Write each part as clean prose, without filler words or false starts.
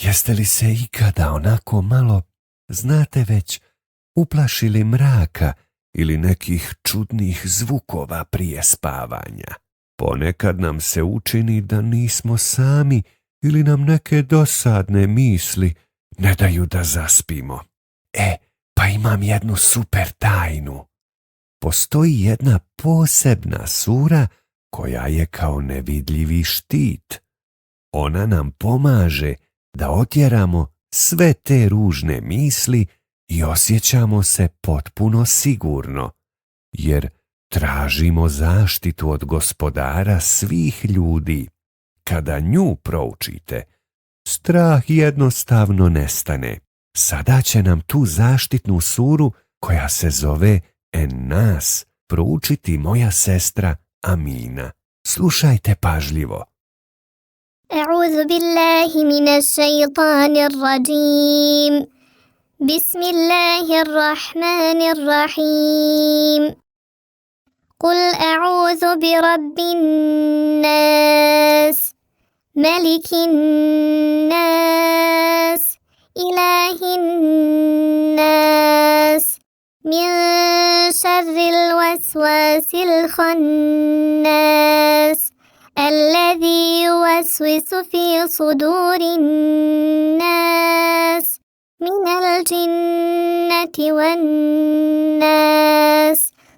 Jeste li se ikada onako malo, znate već, uplašili mraka ili nekih čudnih zvukova prije spavanja? Ponekad nam se učini da nismo sami ili nam neke dosadne misli ne daju da zaspimo. Pa imam jednu super tajnu. Postoji jedna posebna sura koja je kao nevidljivi štit. Ona nam pomaže da otjeramo sve te ružne misli i osjećamo se potpuno sigurno, jer tražimo zaštitu od Gospodara svih ljudi. Kada nju proučite, strah jednostavno nestane. Sada će nam tu zaštitnu suru, koja se zove En-Nas, proučiti moja sestra Amina. Slušajte pažljivo. أعوذ بالله من الشيطان الرجيم بسم الله الرحمن الرحيم قل أعوذ برب الناس ملك الناس إله الناس من شر الوسواس الخناس الذي يوسوس في صدور الناس من الجنة والناس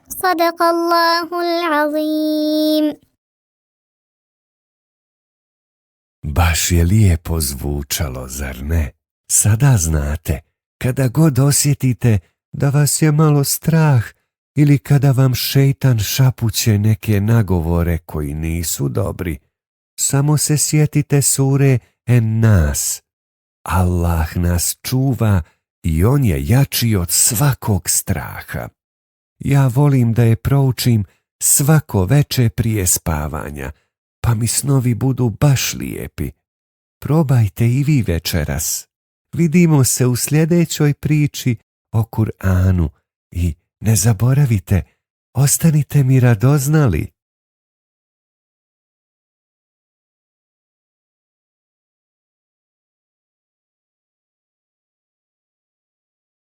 صدق الله العظيم. Baš je lijepo zvučalo, zar ne? Sada znate, kada god osjetite da vas je malo strah ili kada vam šejtan šapuće neke nagovore koji nisu dobri, samo se sjetite sure En-Nas. Allah nas čuva i on je jači od svakog straha. Ja volim da je proučim svako veče prije spavanja, pa mi snovi budu baš lijepi. Probajte i vi večeras. Vidimo se u sljedećoj priči o Kur'anu i ne zaboravite, ostanite mi radoznali.